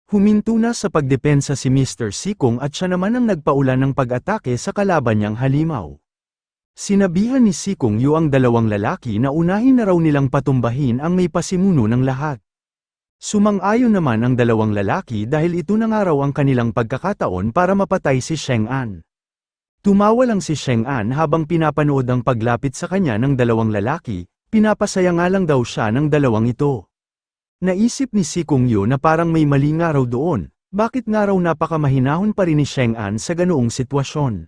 Huminto na sa pagdepensa si Mr. Sikong at siya naman ang nagpaulan ng pag-atake sa kalaban niyang halimaw. Sinabihan ni Sikong Yu ang dalawang lalaki na unahin na raw nilang patumbahin ang may pasimuno ng lahat. Sumang-ayon naman ang dalawang lalaki dahil ito na nga raw ang kanilang pagkakataon para mapatay si Sheng An. Tumawa lang si Sheng An habang pinapanood ang paglapit sa kanya ng dalawang lalaki, pinapasaya nga lang daw siya ng dalawang ito. Naisip ni Sikong Yu na parang may mali nga raw doon, bakit nga raw napakamahinahon pa rin ni Sheng An sa ganoong sitwasyon.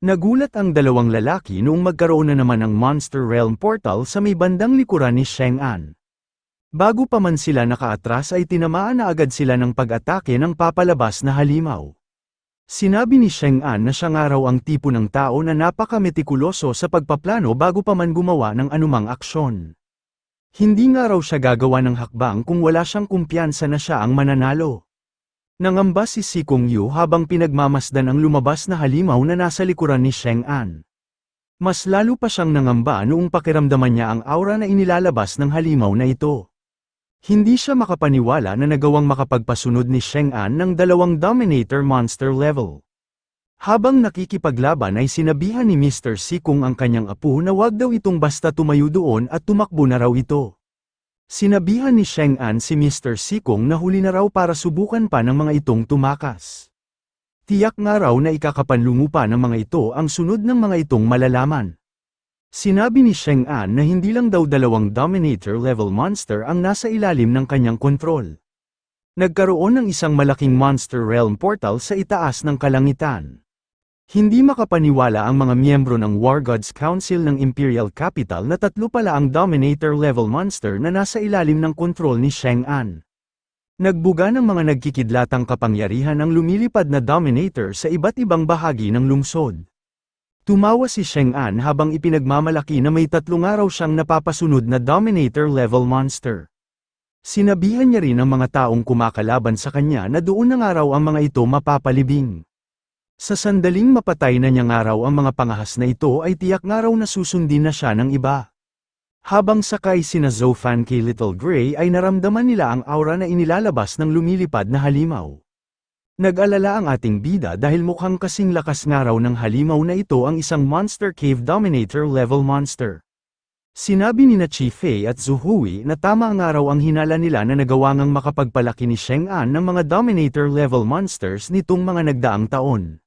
Nagulat ang dalawang lalaki noong magkaroon na naman ng Monster Realm Portal sa may bandang likuran ni Sheng An. Bago pa man sila nakaatras ay tinamaan na agad sila ng pag-atake ng papalabas na halimaw. Sinabi ni Sheng An na siya nga raw ang tipo ng tao na napaka-metikuloso sa pagpaplano bago pa man gumawa ng anumang aksyon. Hindi nga raw siya gagawa ng hakbang kung wala siyang kumpiyansa na siya ang mananalo. Nangamba si Sikong Yu habang pinagmamasdan ang lumabas na halimaw na nasa likuran ni Sheng An. Mas lalo pa siyang nangamba noong pakiramdaman niya ang aura na inilalabas ng halimaw na ito. Hindi siya makapaniwala na nagawang makapagpasunod ni Sheng An ng dalawang Dominator Monster level. Habang nakikipaglaban ay sinabihan ni Mr. Sikong ang kanyang apo na wag daw itong basta tumayo doon at tumakbo na raw ito. Sinabihan ni Sheng An si Mr. Sikong na huli na raw para subukan pa ng mga itong tumakas. Tiyak nga raw na ikakapanlungo pa ng mga ito ang sunod ng mga itong malalaman. Sinabi ni Sheng An na hindi lang daw dalawang Dominator level monster ang nasa ilalim ng kanyang kontrol. Nagkaroon ng isang malaking Monster Realm Portal sa itaas ng kalangitan. Hindi makapaniwala ang mga miyembro ng War Gods Council ng Imperial Capital na tatlo pala ang Dominator-level monster na nasa ilalim ng kontrol ni Sheng An. Nagbuga ng mga nagkikidlatang kapangyarihan ang lumilipad na Dominator sa iba't ibang bahagi ng lungsod. Tumawa si Sheng An habang ipinagmamalaki na may tatlong araw siyang napapasunod na Dominator-level monster. Sinabihan niya rin ang mga taong kumakalaban sa kanya na doon ng araw ang mga ito mapapalibing. Sa sandaling mapatay na niyang araw ang mga pangahas na ito ay tiyak nga raw na susundin na siya ng iba. Habang sakay sina Zofan kay Little Gray ay naramdaman nila ang aura na inilalabas ng lumilipad na halimaw. Nag-alala ang ating bida dahil mukhang kasing lakas nga raw ng halimaw na ito ang isang Monster Cave Dominator level monster. Sinabi ni na Chi Fei at Zhu Hui na tama nga raw ang hinala nila na nagawa ngang makapagpalaki ni Sheng An ng mga Dominator level monsters nitong mga nagdaang taon.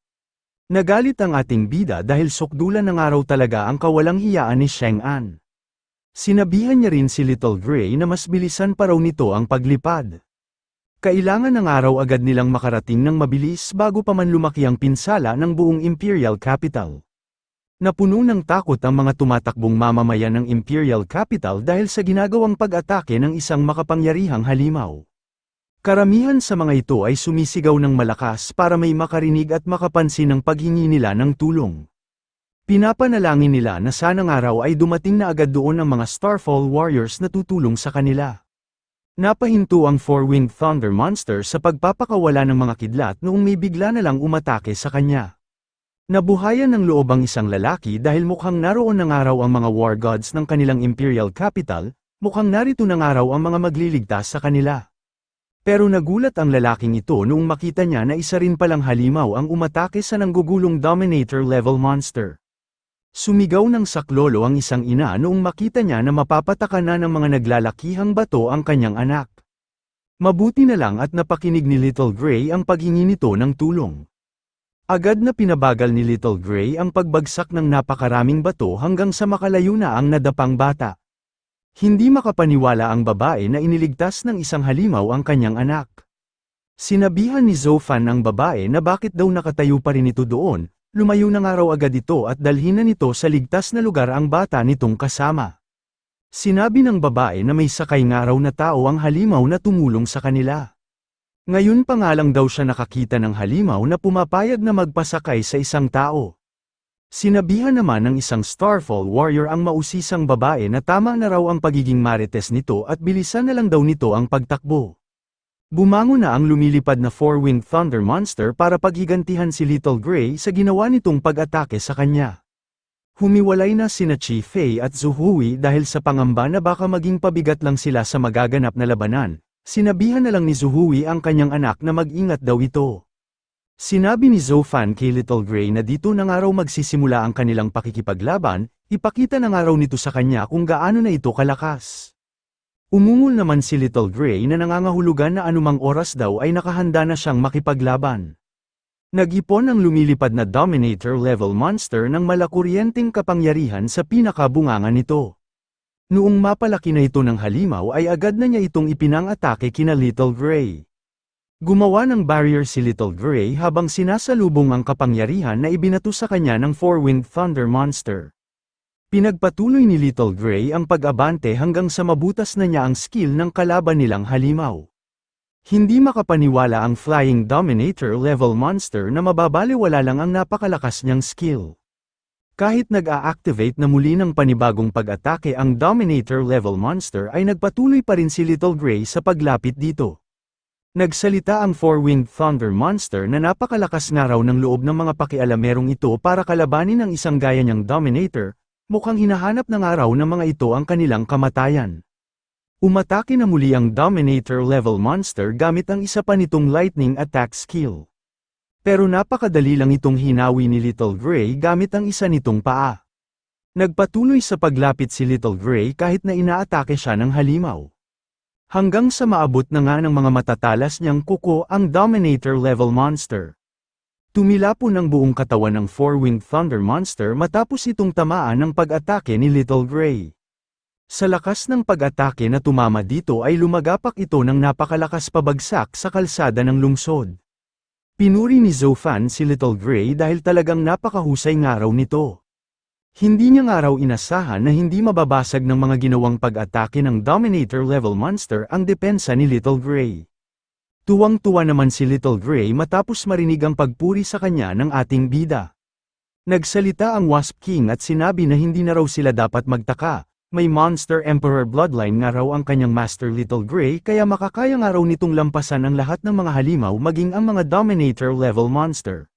Nagalit ang ating bida dahil sukdulan ng araw talaga ang kawalang hiyaan ni Sheng An. Sinabihan niya rin si Little Gray na mas bilisan pa raw nito ang paglipad. Kailangan ng araw agad nilang makarating ng mabilis bago pa man lumaki ang pinsala ng buong Imperial Capital. Napuno ng takot ang mga tumatakbong mamamayan ng Imperial Capital dahil sa ginagawang pag-atake ng isang makapangyarihang halimaw. Karamihan sa mga ito ay sumisigaw ng malakas para may makarinig at makapansin ng paghingi nila ng tulong. Pinapanalangin nila na sanang araw ay dumating na agad doon ang mga Starfall Warriors na tutulong sa kanila. Napahinto ang Four-Winged Thunder Monster sa pagpapakawala ng mga kidlat noong may bigla na lang umatake sa kanya. Nabuhayan ng loob ang isang lalaki dahil mukhang naroon ng araw ang mga War Gods ng kanilang Imperial Capital, mukhang narito ng araw ang mga magliligtas sa kanila. Pero nagulat ang lalaking ito noong makita niya na isa rin palang halimaw ang umatake sa nanggugulong Dominator-level monster. Sumigaw ng saklolo ang isang ina noong makita niya na mapapataka na ng mga naglalakihang bato ang kanyang anak. Mabuti na lang at napakinig ni Little Gray ang paghingi nito ng tulong. Agad na pinabagal ni Little Gray ang pagbagsak ng napakaraming bato hanggang sa makalayo na ang nadapang bata. Hindi makapaniwala ang babae na iniligtas ng isang halimaw ang kanyang anak. Sinabihan ni Zofan ang babae na bakit daw nakatayo pa rin ito doon, lumayo ng araw agad ito at dalhin na nito sa ligtas na lugar ang bata nitong kasama. Sinabi ng babae na may sakay nga raw na tao ang halimaw na tumulong sa kanila. Ngayon pa nga lang daw siya nakakita ng halimaw na pumapayag na magpasakay sa isang tao. Sinabihan naman ng isang Starfall Warrior ang mausisang babae na tama na raw ang pagiging marites nito at bilisan na lang daw nito ang pagtakbo. Bumangon na ang lumilipad na Four-Winged Thunder Monster para paghigantihan si Little Gray sa ginawa nitong pag-atake sa kanya. Humiwalay na sina Chi Fei at Zhu Hui dahil sa pangamba na baka maging pabigat lang sila sa magaganap na labanan. Sinabihan na lang ni Zuhui ang kanyang anak na mag-ingat daw ito. Sinabi ni Zofan kay Little Gray na dito na nga raw magsisimula ang kanilang pakikipaglaban, ipakita na nga raw nito sa kanya kung gaano na ito kalakas. Umungol naman si Little Gray na nangangahulugan na anumang oras daw ay nakahanda na siyang makipaglaban. Nag-ipon ang lumilipad na Dominator-level monster ng malakuryenteng kapangyarihan sa pinakabunganga nito. Noong mapalaki na ito ng halimaw ay agad na niya itong ipinang-atake kina Little Gray. Gumawa ng barrier si Little Gray habang sinasalubong ang kapangyarihan na ibinato sa kanya ng Four-Winged Thunder Monster. Pinagpatuloy ni Little Gray ang pag-abante hanggang sa mabutas na niya ang skill ng kalaban nilang halimaw. Hindi makapaniwala ang Flying Dominator-level monster na mababaliwala lang ang napakalakas niyang skill. Kahit nag-a-activate na muli ng panibagong pag-atake ang Dominator-level monster ay nagpatuloy pa rin si Little Gray sa paglapit dito. Nagsalita ang Four-Winged Thunder Monster na napakalakas nga raw ng loob ng mga pakialamerong ito para kalabanin ang isang gaya niyang Dominator, mukhang hinahanap na nga raw ng mga ito ang kanilang kamatayan. Umatake na muli ang Dominator-level monster gamit ang isa pa nitong lightning attack skill. Pero napakadali lang itong hinawi ni Little Gray gamit ang isa nitong paa. Nagpatuloy sa paglapit si Little Gray kahit na inaatake siya ng halimaw. Hanggang sa maabot na nga ng mga matatalas niyang kuko ang Dominator-level monster. Tumilapo ng buong katawan ng Four-Winged Thunder Monster matapos itong tamaan ng pag-atake ni Little Gray. Sa lakas ng pag-atake na tumama dito ay lumagapak ito ng napakalakas pabagsak sa kalsada ng lungsod. Pinuri ni Zofan si Little Gray dahil talagang napakahusay nga raw nito. Hindi niya nga raw inasahan na hindi mababasag ng mga ginawang pag-atake ng Dominator-level monster ang depensa ni Little Gray. Tuwang-tuwa naman si Little Gray matapos marinig ang pagpuri sa kanya ng ating bida. Nagsalita ang Wasp King at sinabi na hindi na raw sila dapat magtaka, may Monster Emperor bloodline nga raw ang kanyang Master Little Gray kaya makakaya nga raw nitong lampasan ang lahat ng mga halimaw maging ang mga Dominator-level monster.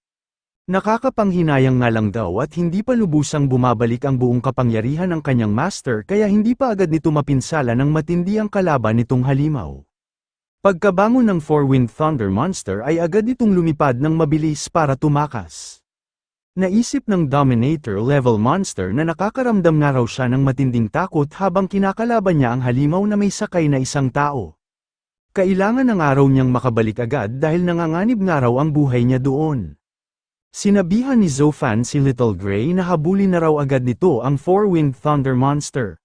Nakakapanghinayang nga lang daw at hindi pa lubusang bumabalik ang buong kapangyarihan ng kanyang master kaya hindi pa agad nito mapinsala ng matindi ang kalaban nitong halimaw. Pagkabangon ng Four-Winged Thunder Monster ay agad itong lumipad ng mabilis para tumakas. Naisip ng Dominator-level monster na nakakaramdam nga raw siya ng matinding takot habang kinakalaban niya ang halimaw na may sakay na isang tao. Kailangan ng araw niyang makabalik agad dahil nanganganib nga raw ang buhay niya doon. Sinabihan ni Zofan si Little Gray na habulin na raw agad nito ang Four-Winged Thunder Monster.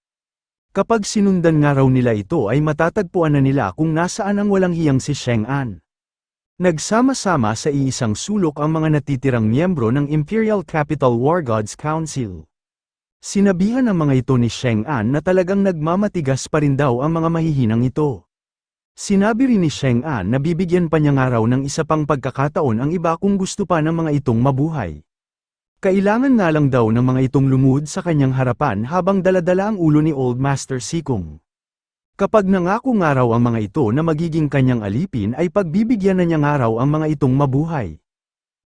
Kapag sinundan nga raw nila ito ay matatagpuan na nila kung nasaan ang walang hiyang si Chang'an. Nagsama-sama sa iisang sulok ang mga natitirang miyembro ng Imperial Capital War Gods Council. Sinabihan ng mga ito ni Chang'an na talagang nagmamatigas pa rin daw ang mga mahihinang ito. Sinabi rin ni Chang'an na bibigyan pa niya nga raw ng isa pang pagkakataon ang iba kung gusto pa ng mga itong mabuhay. Kailangan nga lang daw ng mga itong lumuhod sa kanyang harapan habang daladala ang ulo ni Old Master Sikong. Kapag nangako nga raw ang mga ito na magiging kanyang alipin ay pagbibigyan na niya nga raw ang mga itong mabuhay.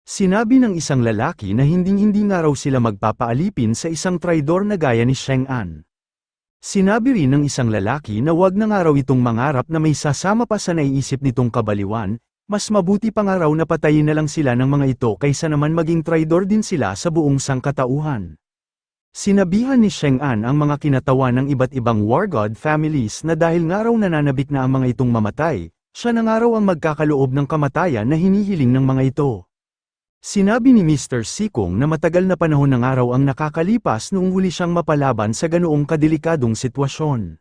Sinabi ng isang lalaki na hinding-hindi nga raw sila magpapaalipin sa isang traidor na gaya ni Chang'an. Sinabi rin ng isang lalaki na wag na nga raw itong mangarap na may sasama pa sa naiisip nitong kabaliwan, mas mabuti pa nga raw na patayin na lang sila ng mga ito kaysa naman maging traidor din sila sa buong sangkatauhan. Sinabihan ni Chang'an ang mga kinatawan ng iba't ibang war god families na dahil nga raw nananabik na ang mga itong mamatay, siya na nga raw ang magkakaloob ng kamatayan na hinihiling ng mga ito. Sinabi ni Mr. Sikong na matagal na panahon na nga raw ang nakakalipas noong huli siyang mapalaban sa ganoong kadelikadong sitwasyon.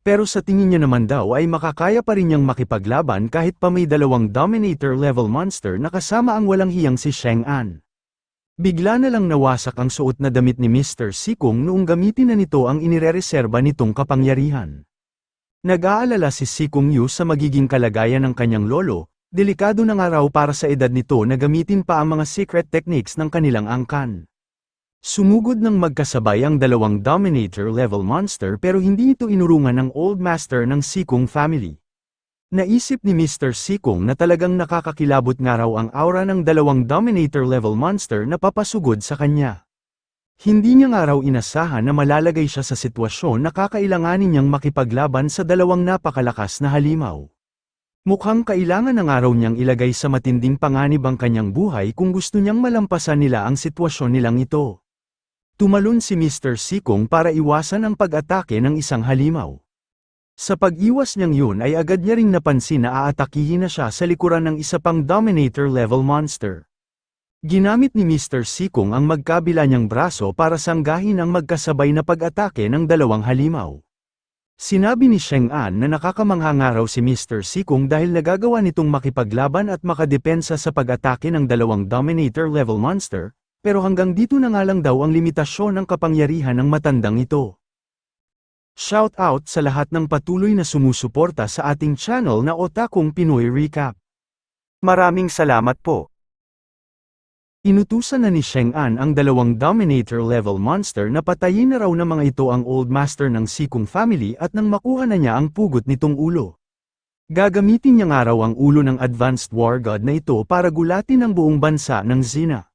Pero sa tingin niya naman daw ay makakaya pa rin niyang makipaglaban kahit pa may dalawang Dominator-level monster na kasama ang walang hiyang si Chang'an. Bigla na lang nawasak ang suot na damit ni Mr. Sikong noong gamitin na nito ang inirereserba nitong kapangyarihan. Nag-aalala si Sikong Yu sa magiging kalagayan ng kanyang lolo. Delikado na nga raw para sa edad nito na gamitin pa ang mga secret techniques ng kanilang angkan. Sumugod ng magkasabay ang dalawang Dominator-level monster pero hindi ito inurungan ng Old Master ng Sikong family. Naisip ni Mr. Sikong na talagang nakakakilabot nga raw ang aura ng dalawang Dominator-level monster na papasugod sa kanya. Hindi niya nga raw inasahan na malalagay siya sa sitwasyon na kakailanganin niyang makipaglaban sa dalawang napakalakas na halimaw. Mukhang kailangan ng araw niyang ilagay sa matinding panganib ang kanyang buhay kung gusto niyang malampasan nila ang sitwasyon nilang ito. Tumalon si Mr. Sikong para iwasan ang pag-atake ng isang halimaw. Sa pag-iwas niyang yun ay agad niya ring napansin na aatakihin na siya sa likuran ng isa pang Dominator-level monster. Ginamit ni Mr. Sikong ang magkabila niyang braso para sanggahin ang magkasabay na pag-atake ng dalawang halimaw. Sinabi ni Sheng An na nakakamangha nga raw si Mr. Sikong dahil nagagawa nitong makipaglaban at makadepensa sa pag-atake ng dalawang Dominator-level monster, pero hanggang dito na nga lang daw ang limitasyon ng kapangyarihan ng matandang ito. Shout out sa lahat ng patuloy na sumusuporta sa ating channel na Otakong Pinoy Recap. Maraming salamat po. Inutusan na ni Sheng An ang dalawang Dominator-level monster na patayin na raw ng mga ito ang Old Master ng Sikong family at nang makuha na niya ang pugot nitong ulo. Gagamitin niya nga raw ang ulo ng Advanced War God na ito para gulatin ang buong bansa ng Xena.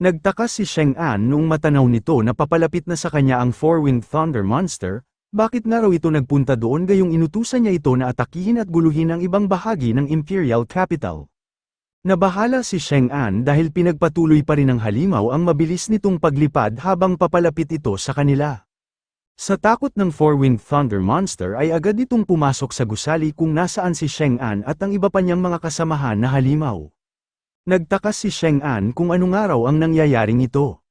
Nagtaka si Sheng An noong matanaw nito na papalapit na sa kanya ang Four-Winged Thunder Monster. Bakit nga raw ito nagpunta doon gayong inutusan niya ito na atakihin at guluhin ang ibang bahagi ng Imperial Capital? Nabahala si Sheng An dahil pinagpatuloy pa rin ng halimaw ang mabilis nitong paglipad habang papalapit ito sa kanila. Sa takot ng Four-Winged Thunder Monster ay agad itong pumasok sa gusali kung nasaan si Sheng An at ang iba pa niyang mga kasamahan na halimaw. Nagtaka si Sheng An kung ano nga raw ang nangyayaring ito.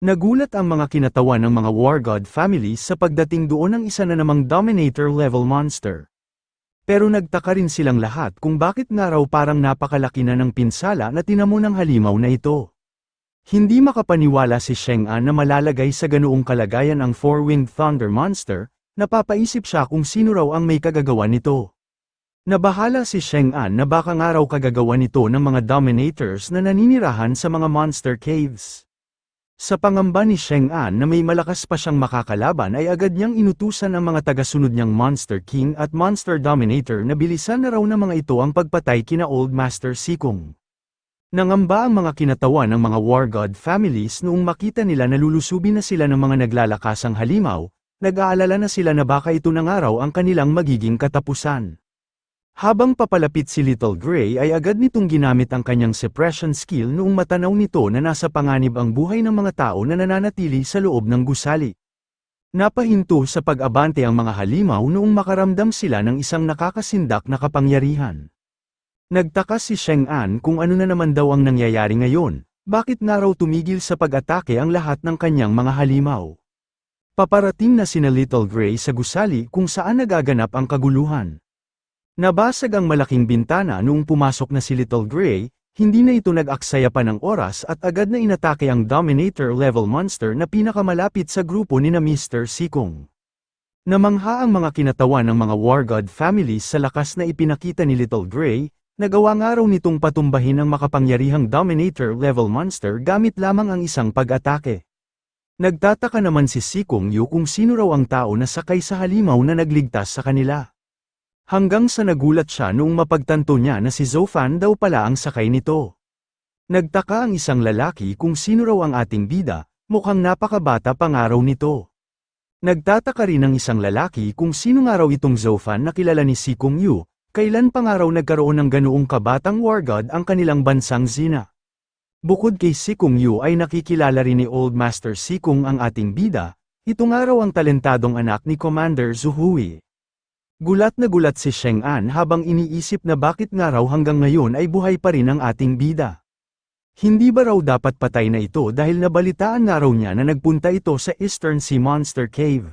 Nagulat ang mga kinatawan ng mga War God families sa pagdating doon ng isa na namang Dominator-level monster. Pero nagtaka rin silang lahat kung bakit nga raw parang napakalaki na ng pinsala na tinamo ng halimaw na ito. Hindi makapaniwala si Sheng An na malalagay sa ganoong kalagayan ang Four-Winged Thunder Monster, napapaisip siya kung sino raw ang may kagagawa nito. Nabahala si Sheng An na baka nga raw kagagawa nito ng mga Dominators na naninirahan sa mga monster caves. Sa pangamba ni Sheng An na may malakas pa siyang makakalaban ay agad niyang inutusan ang mga tagasunod niyang Monster King at Monster Dominator na bilisan na raw ng mga ito ang pagpatay kina Old Master Sikong. Nangamba ang mga kinatawan ng mga War God families noong makita nila na lulusubin na sila ng mga naglalakasang halimaw, nag-aalala na sila na baka ito na nga raw ang kanilang magiging katapusan. Habang papalapit si Little Gray ay agad nitong ginamit ang kanyang suppression skill noong matanaw nito na nasa panganib ang buhay ng mga tao na nananatili sa loob ng gusali. Napahinto sa pag-abante ang mga halimaw noong makaramdam sila ng isang nakakasindak na kapangyarihan. Nagtaka si Sheng An kung ano na naman daw ang nangyayari ngayon, bakit nga raw tumigil sa pag-atake ang lahat ng kanyang mga halimaw. Paparating na sina Little Gray sa gusali kung saan nagaganap ang kaguluhan. Nabasag ang malaking bintana noong pumasok na si Little Gray, hindi na ito nag-aksaya pa ng oras at agad na inatake ang Dominator-level monster na pinakamalapit sa grupo ni na Mr. Sikong. Namangha ang mga kinatawan ng mga War God families sa lakas na ipinakita ni Little Gray, nagawa nga raw nitong patumbahin ang makapangyarihang Dominator-level monster gamit lamang ang isang pag-atake. Nagtataka naman si Sikong Yu kung sino raw ang tao na sakay sa halimaw na nagligtas sa kanila. Hanggang sa nagulat siya noong mapagtanto niya na si Zofan daw pala ang sakay nito. Nagtaka ang isang lalaki kung sino raw ang ating bida, mukhang napakabata pa nga raw nito. Nagtataka rin ang isang lalaki kung sino nga raw itong Zofan na kilala ni Sikong Yu, kailan pa nga raw nagkaroon ng ganoong kabatang war god ang kanilang bansang Xena. Bukod kay Sikong Yu ay nakikilala rin ni Old Master Sikong ang ating bida, ito nga raw ang talentadong anak ni Commander Zuhui. Gulat na gulat si Sheng An habang iniisip na bakit nga raw hanggang ngayon ay buhay pa rin ang ating bida. Hindi ba raw dapat patay na ito dahil nabalitaan nga raw niya na nagpunta ito sa Eastern Sea Monster Cave.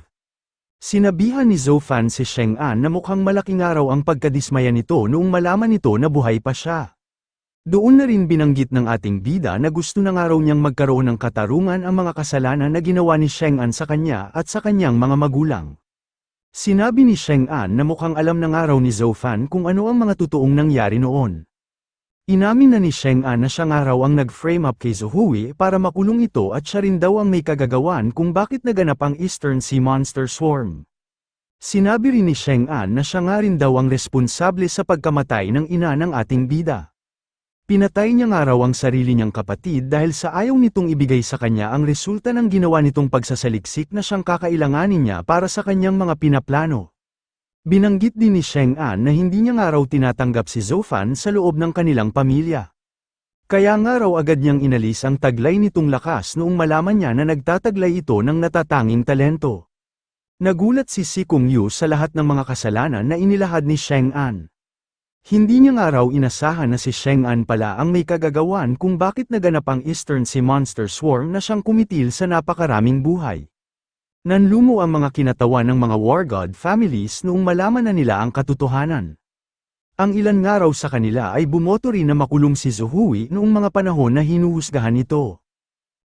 Sinabihan ni Zofan si Sheng An na mukhang malaki nga raw ang pagkadismaya nito noong malaman nito na buhay pa siya. Doon na rin binanggit ng ating bida na gusto na nga raw niyang magkaroon ng katarungan ang mga kasalanan na ginawa ni Sheng An sa kanya at sa kanyang mga magulang. Sinabi ni Sheng An na mukhang alam na nga raw ni Zofan kung ano ang mga totoong nangyari noon. Inamin na ni Sheng An na siya nga raw ang nag-frame up kay Zuhui para makulong ito at siya rin daw ang may kagagawan kung bakit naganap ang Eastern Sea Monster Swarm. Sinabi rin ni Sheng An na siya nga rin daw ang responsable sa pagkamatay ng ina ng ating bida. Pinatay niya nga raw ang sarili niyang kapatid dahil sa ayaw nitong ibigay sa kanya ang resulta ng ginawa nitong pagsasaliksik na siyang kakailanganin niya para sa kanyang mga pinaplano. Binanggit din ni Sheng An na hindi niya nga raw tinatanggap si Zhou Fan sa loob ng kanilang pamilya. Kaya nga raw agad niyang inalis ang taglay nitong lakas noong malaman niya na nagtataglay ito ng natatanging talento. Nagulat si Si Kung Yu sa lahat ng mga kasalanan na inilahad ni Sheng An. Hindi niya nga raw inasahan na si Sheng An pala ang may kagagawan kung bakit naganap ang Eastern Sea Monster Swarm na siyang kumitil sa napakaraming buhay. Nanlumo ang mga kinatawan ng mga War God families noong malaman na nila ang katotohanan. Ang ilan nga raw sa kanila ay bumoto rin na makulong si Zhou Hui noong mga panahon na hinuhusgahan ito.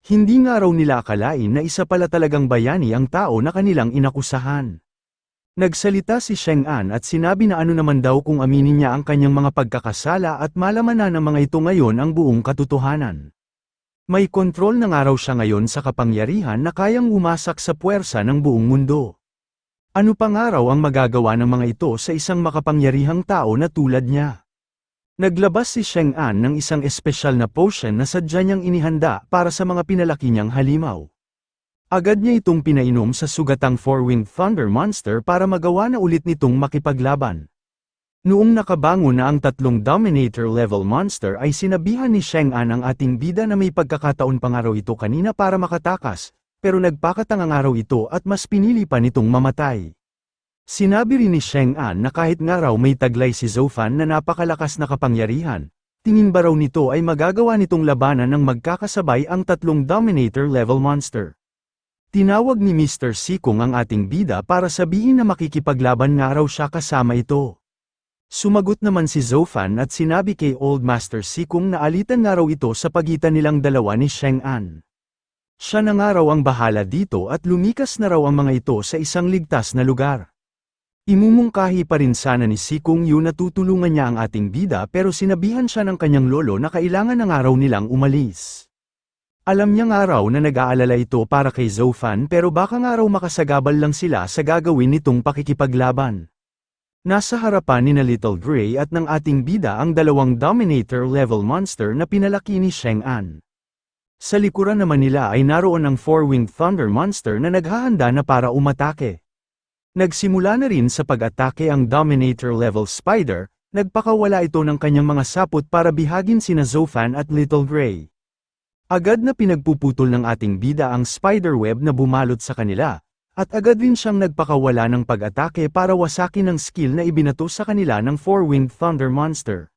Hindi nga raw nila akalain na isa pala talagang bayani ang tao na kanilang inakusahan. Nagsalita si Sheng An at sinabi na ano naman daw kung aminin niya ang kanyang mga pagkakasala at malaman na ng mga ito ngayon ang buong katotohanan. May kontrol na nga raw siya ngayon sa kapangyarihan na kayang umasak sa puwersa ng buong mundo. Ano pa nga raw ang magagawa ng mga ito sa isang makapangyarihang tao na tulad niya? Naglabas si Sheng An ng isang espesyal na potion na sadya niyang inihanda para sa mga pinalaki niyang halimaw. Agad niya itong pinainom sa sugatang Four-Winged Thunder Monster para magawa na ulit nitong makipaglaban. Noong nakabango na ang tatlong Dominator-level monster ay sinabihan ni Sheng An ang ating bida na may pagkakataon pa nga raw ito kanina para makatakas, pero nagpakatanga nga raw ito at mas pinili pa nitong mamatay. Sinabi rin ni Sheng An na kahit nga raw may taglay si Zhou Fan na napakalakas na kapangyarihan, tingin ba raw nito ay magagawa nitong labanan ng magkakasabay ang tatlong Dominator-level monster. Tinawag ni Mr. Sikong ang ating bida para sabihin na makikipaglaban nga raw siya kasama ito. Sumagot naman si Zhou Fan at sinabi kay Old Master Sikong na alitan nga raw ito sa pagitan nilang dalawa ni Sheng An. Siya na nga raw ang bahala dito at lumikas na raw ang mga ito sa isang ligtas na lugar. Imumungkahi pa rin sana ni Sikong Yu na tutulungan niya ang ating bida pero sinabihan siya ng kanyang lolo na kailangan na nga raw nilang umalis. Alam niya nga raw na nag-aalala ito para kay Zhou Fan pero baka nga raw makasagabal lang sila sa gagawin nitong pakikipaglaban. Nasa harapan ni na Little Gray at ng ating bida ang dalawang Dominator-level monster na pinalaki ni Sheng An. Sa likuran naman nila ay naroon ang Four-Winged Thunder Monster na naghahanda na para umatake. Nagsimula na rin sa pag-atake ang Dominator-level Spider, nagpakawala ito ng kanyang mga sapot para bihagin sina Zhou Fan at Little Gray. Agad na pinagpuputol ng ating bida ang spiderweb na bumalot sa kanila, at agad rin siyang nagpakawala ng pag-atake para wasakin ang skill na ibinato sa kanila ng Four-Winged Thunder Monster.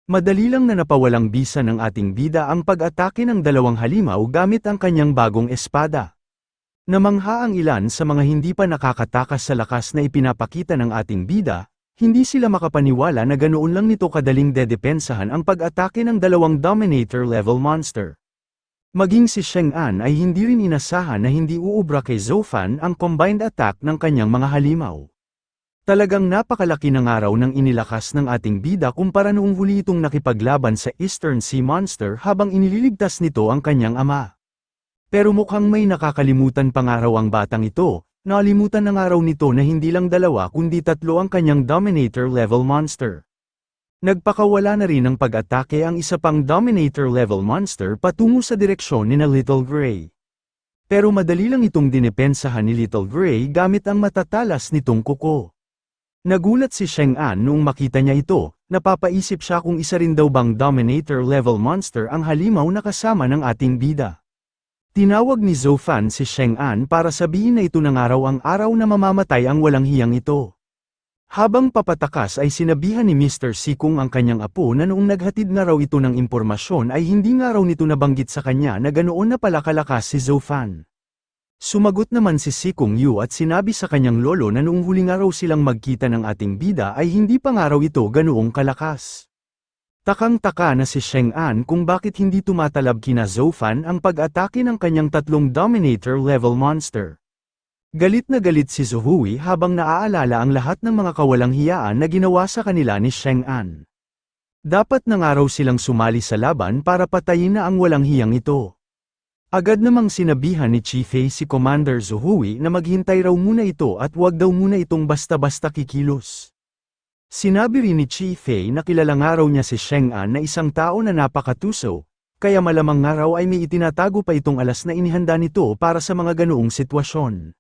Madali lang na napawalang bisa ng ating bida ang pag-atake ng dalawang halimaw gamit ang kanyang bagong espada. Namangha ang ilan sa mga hindi pa nakakatakas sa lakas na ipinapakita ng ating bida, hindi sila makapaniwala na ganoon lang nito kadaling dedepensahan ang pag-atake ng dalawang Dominator-level monster. Maging si Sheng An ay hindi rin inasahan na hindi uubra kay Zhou Fan ang combined attack ng kanyang mga halimaw. Talagang napakalaki ng araw ng inilakas ng ating bida kumpara noong huli itong nakipaglaban sa Eastern Sea Monster habang inililigtas nito ang kanyang ama. Pero mukhang may nakakalimutan pa nga raw ang batang ito, nakalimutan na nga raw nito na hindi lang dalawa kundi tatlo ang kanyang Dominator-level monster. Nagpakawala na rin ng pag-atake ang isa pang Dominator-level monster patungo sa direksyon ni na Little Gray. Pero madali lang itong dinepensahan ni Little Gray gamit ang matatalas nitong kuko. Nagulat si Sheng An noong makita niya ito, napapaisip siya kung isa rin daw bang Dominator-level monster ang halimaw na kasama ng ating bida. Tinawag ni Zhou Fan si Sheng An para sabihin na ito na nga raw ang araw na mamamatay ang walang hiyang ito. Habang papatakas ay sinabihan ni Mr. Sikong ang kanyang apo na noong naghatid na raw ito ng impormasyon ay hindi nga raw nito nabanggit sa kanya na ganoon na pala kalakas si Zhou Fan. Sumagot naman si Sikong Yu at sinabi sa kanyang lolo na noong huli nga raw silang magkita ng ating bida ay hindi pa nga raw ito ganoong kalakas. Takang-taka na si Sheng An kung bakit hindi tumatalab kina Zhou Fan ang pag-atake ng kanyang tatlong Dominator-level monster. Galit na galit si Zhou Hui habang naaalala ang lahat ng mga kawalang hiyaan na ginawa sa kanila ni Sheng An. Dapat na nga raw silang sumali sa laban para patayin na ang walang hiyang ito. Agad namang sinabihan ni Chi Fei si Commander Zhou Hui na maghintay raw muna ito at huwag daw muna itong basta-basta kikilos. Sinabi rin ni Chi Fei na kilala nga raw niya si Sheng An na isang tao na napakatuso, kaya malamang nga raw ay may itinatago pa itong alas na inihanda nito para sa mga ganoong sitwasyon.